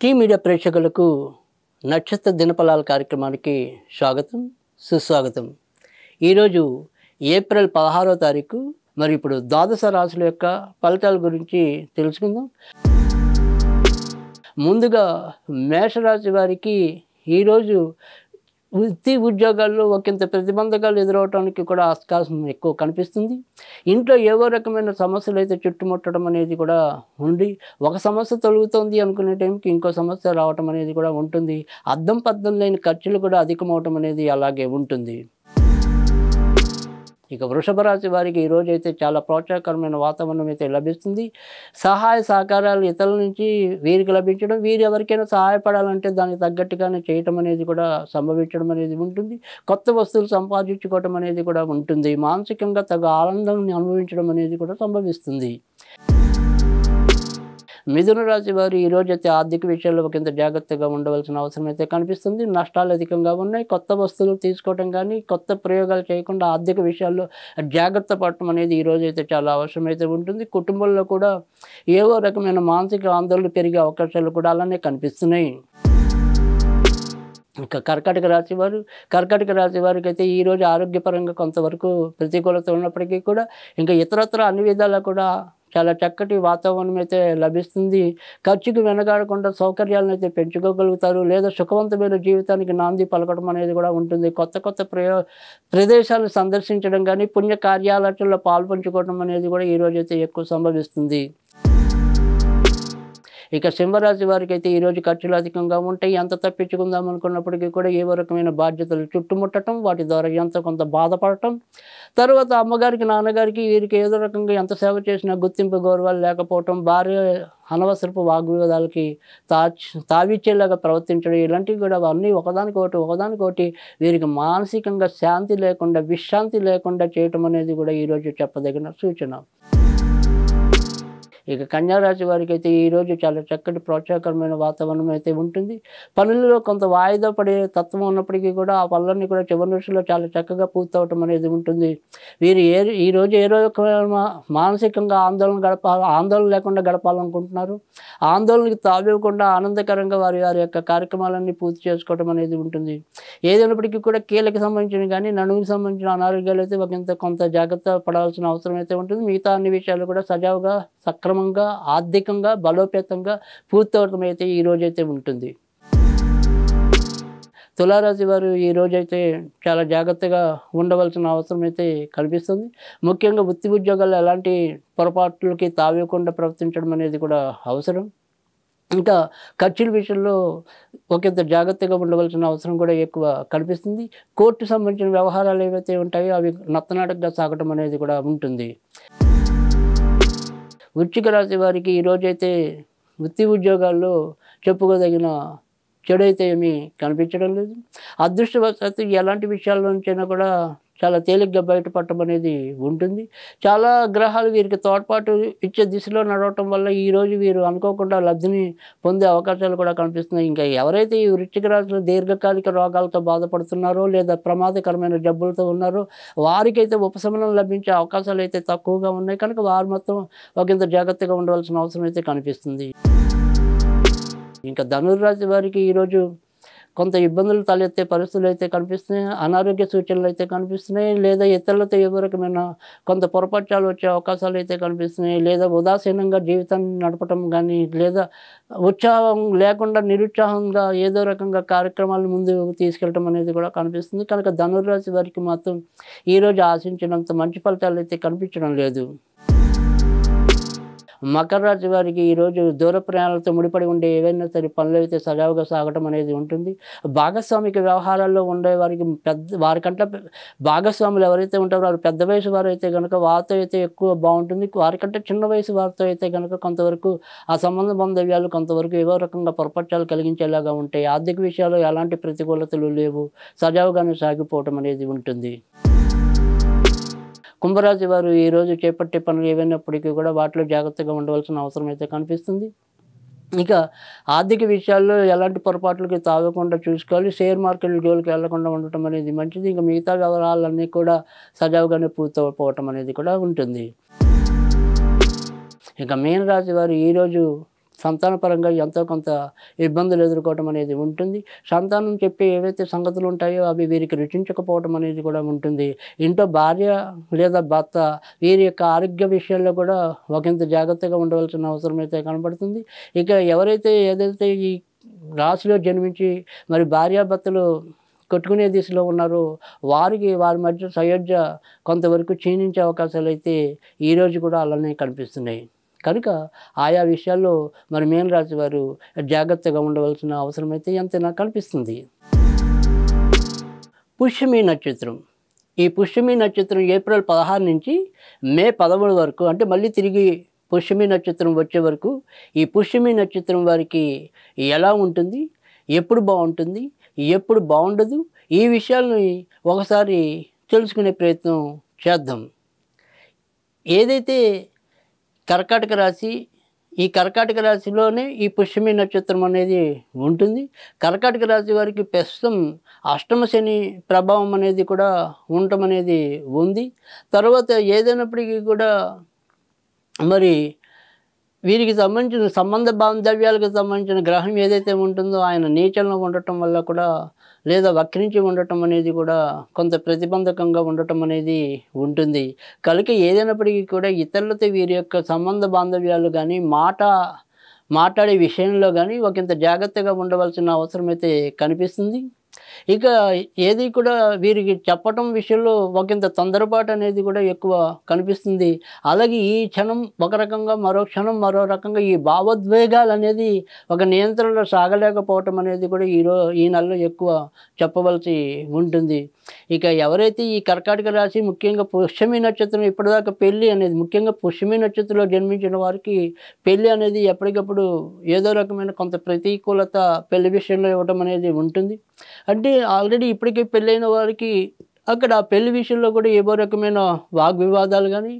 ST media ప్రేక్షకులకు నక్షత్ర దినఫలాల కార్యక్రమానికి స్వాగతం సుస్వాగతం. ఈరోజు ఏప్రిల్ 16వ తారీఖు. మరి ఇప్పుడు ద్వాదశ రాశుల యొక్క ఫలితాల గురించి తెలుసుకుందాం. ముందుగా మేషరాశి వారికి ఈరోజు వృత్తి ఉద్యోగాల్లో ఒకంత ప్రతిబంధకాలు ఎదురవడానికి కూడా అవకాశం ఎక్కువ కనిపిస్తుంది. ఇంట్లో ఏవో రకమైన సమస్యలు అయితే చుట్టుముట్టడం అనేది కూడా ఉండి, ఒక సమస్య తొలుగుతుంది అనుకునే టైంకి ఇంకో సమస్య రావటం అనేది కూడా ఉంటుంది. అద్దం పద్దం లేని ఖర్చులు కూడా అధికమవటం అనేది అలాగే ఉంటుంది. ఇక వృషభ రాశి వారికి ఈరోజు అయితే చాలా ప్రోత్సాహకరమైన వాతావరణం అయితే లభిస్తుంది. సహాయ సహకారాలు ఇతరుల నుంచి వీరికి లభించడం, వీరు ఎవరికైనా సహాయపడాలంటే దానికి తగ్గట్టుగానే చేయటం అనేది కూడా సంభవించడం అనేది ఉంటుంది. కొత్త వస్తువులు సంపాదించుకోవటం అనేది కూడా ఉంటుంది. మానసికంగా తగు ఆనందాన్ని అనుభవించడం అనేది కూడా సంభవిస్తుంది. మిథున రాశి వారు ఈరోజైతే ఆర్థిక విషయాల్లో ఒకంత జాగ్రత్తగా ఉండవలసిన అవసరం అయితే కనిపిస్తుంది. నష్టాలు అధికంగా ఉన్నాయి. కొత్త వస్తువులు తీసుకోవటం కానీ, కొత్త ప్రయోగాలు చేయకుండా ఆర్థిక విషయాల్లో జాగ్రత్త పడటం అనేది ఈరోజైతే చాలా అవసరమైతే ఉంటుంది. కుటుంబంలో కూడా ఏవో రకమైన మానసిక ఆందోళన పెరిగే అవకాశాలు కూడా అలానే కనిపిస్తున్నాయి. ఇంకా కర్కాటక రాశి వారికి అయితే ఈరోజు ఆరోగ్యపరంగా కొంతవరకు ప్రతికూలత ఉన్నప్పటికీ కూడా ఇంకా ఇతరత్ర అన్ని విధాలా కూడా చాలా చక్కటి వాతావరణం అయితే లభిస్తుంది. ఖర్చుకు వెనకాడకుండా సౌకర్యాలను అయితే పెంచుకోగలుగుతారు. లేదా సుఖవంతమైన జీవితానికి నాంది పలకడం అనేది కూడా ఉంటుంది. కొత్త ప్రదేశాలను సందర్శించడం కానీ, పుణ్య కార్యాలయాల్లో పాల్పంచుకోవడం అనేది కూడా ఈరోజైతే ఎక్కువ సంభవిస్తుంది. ఇక సింహరాశి వారికి అయితే ఈరోజు ఖర్చులు అధికంగా ఉంటాయి. ఎంత తప్పించుకుందాం అనుకున్నప్పటికీ కూడా ఏవో రకమైన బాధ్యతలు చుట్టుముట్టడం, వాటి ద్వారా కొంత బాధపడటం, తర్వాత అమ్మగారికి నాన్నగారికి వీరికి ఏదో రకంగా ఎంత సేవ చేసినా గుర్తింపు గౌరవాలు లేకపోవటం, భార్య అనవసరపు వాగ్వివాదాలకి తావిచ్చేలాగా ప్రవర్తించడం, ఇలాంటివి కూడా అవన్నీ ఒకదానికొకటి వీరికి మానసికంగా శాంతి లేకుండా, విశ్రాంతి లేకుండా చేయటం అనేది కూడా ఈరోజు చెప్పదగిన సూచన. ఇక కన్యారాశి వారికి అయితే ఈరోజు చాలా చక్కటి ప్రోత్సాహకరమైన వాతావరణం అయితే ఉంటుంది. పనులలో కొంత వాయిదా పడే తత్వం ఉన్నప్పటికీ కూడా ఆ పనులన్నీ కూడా చివరి నిమిషంలో చాలా చక్కగా పూర్తవటం అనేది ఉంటుంది. వీరు ఈరోజు ఏ రోజు మానసికంగా ఆందోళన లేకుండా గడపాలనుకుంటున్నారు. ఆందోళనకి తావివ్వకుండా ఆనందకరంగా వారి యొక్క కార్యక్రమాలన్నీ పూర్తి చేసుకోవడం అనేది ఉంటుంది. ఏదైనప్పటికీ కూడా కీళ్ళకి సంబంధించిన కానీ, నడుముకి సంబంధించిన అనారోగ్యాలు అయితే కొంత జాగ్రత్త పడాల్సిన అవసరం అయితే ఉంటుంది. మిగతా అన్ని విషయాలు కూడా సజావుగా, సక్రమంగా, ఆర్థికంగా బలోపేతంగా పూర్తవటం అయితే ఈరోజైతే ఉంటుంది. తులారాశి వారు ఈరోజైతే చాలా జాగ్రత్తగా ఉండవలసిన అవసరం అయితే కనిపిస్తుంది. ముఖ్యంగా వృత్తి ఉద్యోగాల్లో ఎలాంటి పొరపాట్లకి తావేయకుండా ప్రవర్తించడం అనేది కూడా అవసరం. ఇంకా ఖర్చుల విషయంలో ఒకంత జాగ్రత్తగా ఉండవలసిన అవసరం కూడా ఎక్కువ కనిపిస్తుంది. కోర్టు సంబంధించిన వ్యవహారాలు ఏవైతే ఉంటాయో అవి నత్తనాటకగా సాగటం అనేది కూడా ఉంటుంది. వృశ్చిక రాశి వారికి ఈరోజైతే వృత్తి ఉద్యోగాల్లో చెప్పుకోదగిన చెడైతే ఏమీ కనిపించడం లేదు. అదృష్టవశాత్తు ఎలాంటి విషయాల నుంచైనా కూడా చాలా తేలిగ్గా బయటపడటం అనేది ఉంటుంది. చాలా గ్రహాలు వీరికి తోడ్పాటు ఇచ్చే దిశలో నడవటం వల్ల ఈరోజు వీరు అనుకోకుండా లబ్ధిని పొందే అవకాశాలు కూడా కనిపిస్తున్నాయి. ఇంకా ఎవరైతే ఈ వృశ్చిక రాశిలో దీర్ఘకాలిక రోగాలతో బాధపడుతున్నారో, లేదా ప్రమాదకరమైన జబ్బులతో ఉన్నారో వారికైతే ఉపశమనం లభించే అవకాశాలు అయితే తక్కువగా ఉన్నాయి. కనుక వారు మొత్తం ఒకంత జాగ్రత్తగా ఉండవలసిన అవసరం అయితే కనిపిస్తుంది. ఇంకా ధనుర్రాశి వారికి ఈరోజు కొంత ఇబ్బందులు తలెత్తే పరిస్థితులు అయితే కనిపిస్తున్నాయి. అనారోగ్య సూచనలు అయితే కనిపిస్తున్నాయి. లేదా ఇతరులతో ఏదో రకమైన కొంత పొరపక్షాలు వచ్చే అవకాశాలు అయితే కనిపిస్తున్నాయి. లేదా ఉదాసీనంగా జీవితాన్ని నడపటం కానీ, లేదా ఉత్సాహం లేకుండా నిరుత్సాహంగా ఏదో రకంగా కార్యక్రమాలను ముందు తీసుకెళ్ళటం అనేది కూడా కనిపిస్తుంది. కనుక ధనుర్రాశి వారికి మాత్రం ఈరోజు ఆశించినంత మంచి ఫలితాలు అయితే కనిపించడం లేదు. మకర రాశి వారికి ఈరోజు దూర ప్రయాణాలతో ముడిపడి ఉండే ఏవైనా సరే పనులు అయితే సజావుగా సాగటం అనేది ఉంటుంది. భాగస్వామిక వ్యవహారాల్లో ఉండే వారికంటే భాగస్వాములు ఎవరైతే ఉంటారో వారు పెద్ద వయసు వారు అయితే కనుక వారితో అయితే ఎక్కువ బాగుంటుంది. వారికంటే చిన్న వయసు వారితో అయితే కనుక కొంతవరకు ఆ సంబంధ బాంధవ్యాలు కొంతవరకు ఏవో రకంగా పొరపక్షాలు కలిగించేలాగా ఉంటాయి. ఆర్థిక విషయాల్లో ఎలాంటి ప్రతికూలతలు లేవు. సజావుగానే సాగిపోవటం అనేది ఉంటుంది. కుంభరాశి వారు ఈరోజు చేపట్టే పనులు ఏవైనప్పటికీ కూడా వాటిలో జాగ్రత్తగా ఉండవలసిన అవసరం అయితే కనిపిస్తుంది. ఇక ఆర్థిక విషయాల్లో ఎలాంటి పొరపాట్లకి తాగకుండా చూసుకోవాలి. షేర్ మార్కెట్ జోలికి వెళ్లకుండా ఉండటం అనేది మంచిది. ఇంకా మిగతా వ్యవహారాలన్నీ కూడా సజావుగానే పూర్తయిపోవటం అనేది కూడా ఉంటుంది. ఇక మీనరాశి వారు ఈరోజు సంతానపరంగా ఎంతో కొంత ఇబ్బందులు ఎదుర్కోవటం అనేది ఉంటుంది. సంతానం చెప్పే ఏవైతే సంగతులు ఉంటాయో అవి వీరికి రుచించకపోవటం అనేది కూడా ఉంటుంది. ఇంట్లో భార్య లేదా భర్త వీరి యొక్క ఆరోగ్య విషయాల్లో కూడా ఒకంత జాగ్రత్తగా ఉండవలసిన అవసరం అయితే కనబడుతుంది. ఇక ఎవరైతే ఏదైతే ఈ రాశిలో జన్మించి మరి భార్యాభర్తలు కొట్టుకునే దిశలో ఉన్నారో వారికి వారి మధ్య సయోధ్య కొంతవరకు క్షీణించే అవకాశాలు అయితే ఈరోజు కూడా అలానే కనిపిస్తున్నాయి. కనుక ఆయా విషయాల్లో మరి మీన రాశి వారు జాగ్రత్తగా ఉండవలసిన అవసరం అయితే ఎంతైనా కనిపిస్తుంది. పుష్యమి నక్షత్రం. ఈ పుష్యమి నక్షత్రం ఏప్రిల్ 16 నుంచి మే 13 వరకు, అంటే మళ్ళీ తిరిగి పుష్యమి నక్షత్రం వచ్చే వరకు ఈ పుష్యమి నక్షత్రం వారికి ఎలా ఉంటుంది, ఎప్పుడు బాగుంటుంది, ఎప్పుడు బాగుండదు, ఈ విషయాలని ఒకసారి తెలుసుకునే ప్రయత్నం చేద్దాం. ఏదైతే కర్కాటక రాశి, ఈ కర్కాటక రాశిలోనే ఈ పుష్యమి నక్షత్రం అనేది ఉంటుంది. కర్కాటక రాశి వారికి ప్రస్తుతం అష్టమ శని ప్రభావం అనేది కూడా ఉండటం అనేది ఉంది. తర్వాత ఏదైనప్పటికీ కూడా మరి వీరికి సంబంధించిన సంబంధ బాంధవ్యాలకు సంబంధించిన గ్రహం ఏదైతే ఉంటుందో ఆయన నీచంలో ఉండటం వల్ల కూడా లేదా వక్రించి ఉండటం అనేది కూడా కొంత ప్రతిబంధకంగా ఉండటం అనేది ఉంటుంది. కనుక ఏదైనప్పటికీ కూడా ఇతరులతో వీరి యొక్క సంబంధ బాంధవ్యాలు కానీ మాట్లాడే విషయంలో కానీ ఒకంత జాగ్రత్తగా ఉండవలసిన అవసరం అయితే కనిపిస్తుంది. ఇక ఏది కూడా వీరికి చెప్పటం విషయంలో ఒకంత తొందరపాటు అనేది కూడా ఎక్కువ కనిపిస్తుంది. అలాగే ఈ క్షణం ఒక రకంగా, మరో క్షణం మరో రకంగా ఈ భావోద్వేగాలు అనేది ఒక నియంత్రణలో సాగలేకపోవటం అనేది కూడా ఈ నెలలో ఎక్కువ చెప్పవలసి ఉంటుంది. ఇక ఎవరైతే ఈ కర్కాటక రాశి ముఖ్యంగా పుష్యమి నక్షత్రం ఇప్పటిదాకా పెళ్ళి అనేది, ముఖ్యంగా పుష్యమి నక్షత్రంలో జన్మించిన వారికి పెళ్ళి అనేది ఎప్పటికప్పుడు ఏదో రకమైన కొంత ప్రతికూలత పెళ్లి విషయంలో ఇవ్వటం అనేది ఉంటుంది. అంటే ఆల్రెడీ ఇప్పటికే పెళ్ళైన వారికి అక్కడ ఆ పెళ్లి విషయంలో కూడా ఏవో రకమైన వాగ్వివాదాలు కానీ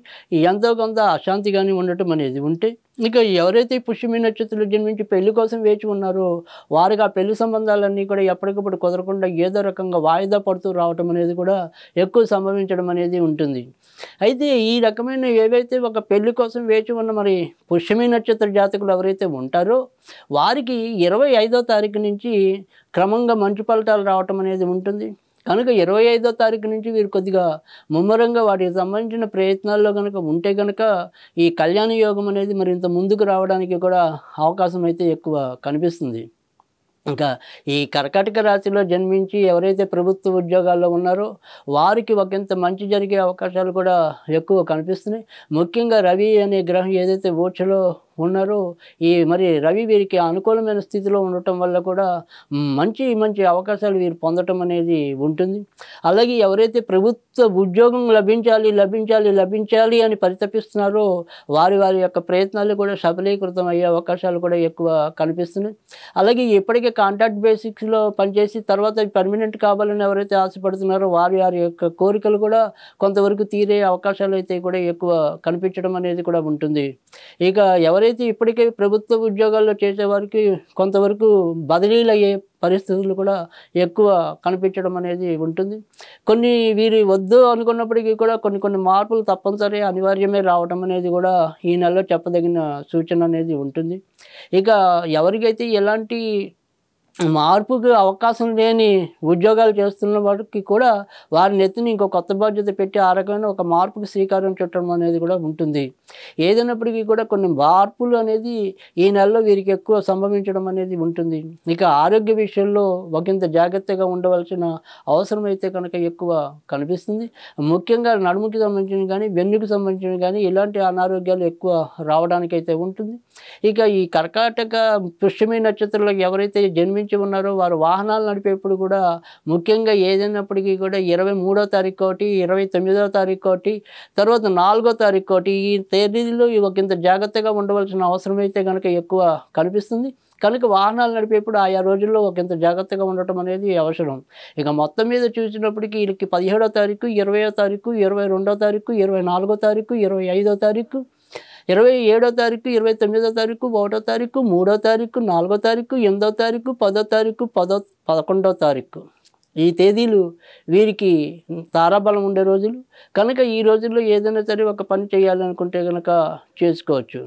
ఎంతో కొంత అశాంతి కానీ ఉండటం అనేది ఉంటే, ఇక ఎవరైతే పుష్యమి నక్షత్రంలో జన్మించి పెళ్లి కోసం వేచి ఉన్నారో వారికి ఆ పెళ్లి సంబంధాలన్నీ కూడా ఎప్పటికప్పుడు కుదరకుండా ఏదో రకంగా వాయిదా పడుతూ రావటం అనేది కూడా ఎక్కువ సంభవించడం అనేది ఉంటుంది. అయితే ఈ రకమైన ఏవైతే ఒక పెళ్లి కోసం వేచి ఉన్న మరి పుష్యమి నక్షత్ర జాతకులు ఎవరైతే ఉంటారో వారికి 25వ తారీఖు నుంచి క్రమంగా మంచు ఫలితాలు రావటం అనేది ఉంటుంది. కనుక 25వ తారీఖు నుంచి వీరు కొద్దిగా ముమ్మరంగా వాటికి సంబంధించిన ప్రయత్నాల్లో కనుక ఉంటే కనుక ఈ కళ్యాణ యోగం అనేది మరింత ముందుకు రావడానికి కూడా అవకాశం అయితే ఎక్కువ కనిపిస్తుంది. ఇంకా ఈ కర్కాటక రాశిలో జన్మించి ఎవరైతే ప్రభుత్వ ఉద్యోగాల్లో ఉన్నారో వారికి ఒకంత మంచి జరిగే అవకాశాలు కూడా ఎక్కువ కనిపిస్తున్నాయి. ముఖ్యంగా రవి అనే గ్రహం ఏదైతే ఓచలో ఉన్నారో ఈ మరి రవి వీరికి అనుకూలమైన స్థితిలో ఉండటం వల్ల కూడా మంచి అవకాశాలు వీరు పొందటం అనేది ఉంటుంది. అలాగే ఎవరైతే ప్రభుత్వ ఉద్యోగం లభించాలి అని పరితపిస్తున్నారో వారి యొక్క ప్రయత్నాలు కూడా సఫలీకృతం అయ్యే అవకాశాలు కూడా ఎక్కువ కనిపిస్తున్నాయి. అలాగే ఇప్పటికే కాంట్రాక్ట్ బేసిక్స్లో పనిచేసి తర్వాత పర్మనెంట్ కావాలని ఎవరైతే ఆశపడుతున్నారో వారి యొక్క కోరికలు కూడా కొంతవరకు తీరే అవకాశాలు అయితే కూడా ఎక్కువ కనిపించడం అనేది కూడా ఉంటుంది. ఇక ఎవరైతే ఇప్పటికే ప్రభుత్వ ఉద్యోగాల్లో చేసేవారికి కొంతవరకు బదిలీలు అయ్యే పరిస్థితులు కూడా ఎక్కువ కనిపించడం అనేది ఉంటుంది. కొన్ని వీరి వద్దు అనుకున్నప్పటికీ కూడా కొన్ని మార్పులు తప్పనిసరి అనివార్యమే రావడం అనేది కూడా ఈ నెలలో చెప్పదగిన సూచన అనేది ఉంటుంది. ఇక ఎవరికైతే ఎలాంటి మార్పుకి అవకాశం లేని ఉద్యోగాలు చేస్తున్న వారికి కూడా వారి నెత్తిని ఇంకో కొత్త బాధ్యత పెట్టి ఆ రకమైన ఒక మార్పుకి శ్రీకారం చుట్టడం అనేది కూడా ఉంటుంది. ఏదైనప్పటికీ కూడా కొన్ని మార్పులు అనేది ఈ నెలలో వీరికి ఎక్కువ సంభవించడం అనేది ఉంటుంది. ఇక ఆరోగ్య విషయంలో ఒకంత జాగ్రత్తగా ఉండవలసిన అవసరం అయితే కనుక ఎక్కువ కనిపిస్తుంది. ముఖ్యంగా నడుముకి సంబంధించిన కానీ వెన్నుకి సంబంధించిన కానీ ఇలాంటి అనారోగ్యాలు ఎక్కువ రావడానికి అయితే ఉంటుంది. ఇక ఈ కర్కాటక పుష్యమి నక్షత్రంలో ఎవరైతే జన్మించి ఉన్నారో వారు వాహనాలు నడిపేప్పుడు కూడా ముఖ్యంగా ఏదైనప్పటికీ కూడా 23వ తారీఖు ఒకటి, 29వ తారీఖు ఒకటి, తర్వాత 4వ తారీఖు ఒకటి ఈ తేదీలో ఒకంత జాగ్రత్తగా ఉండవలసిన అవసరం అయితే కనుక ఎక్కువ కనిపిస్తుంది. కనుక వాహనాలు నడిపేప్పుడు ఆయా రోజుల్లో ఒకంత జాగ్రత్తగా ఉండటం అనేది అవసరం. ఇక మొత్తం మీద చూసినప్పటికీ వీళ్ళకి 17వ తారీఖు, 20వ తారీఖు, 22వ తారీఖు, 24వ తారీఖు, 25వ తారీఖు, 27వ తారీఖు, 29వ తారీఖు, 1వ తారీఖు, 3వ తారీఖు, 4వ తారీఖు, 8వ తారీఖు, 10వ తారీఖు, 11వ తారీఖు ఈ తేదీలు వీరికి తారాబలం ఉండే రోజులు. కనుక ఈ రోజుల్లో ఏదైనా సరే ఒక పని చేయాలనుకుంటే కనుక చేసుకోవచ్చు.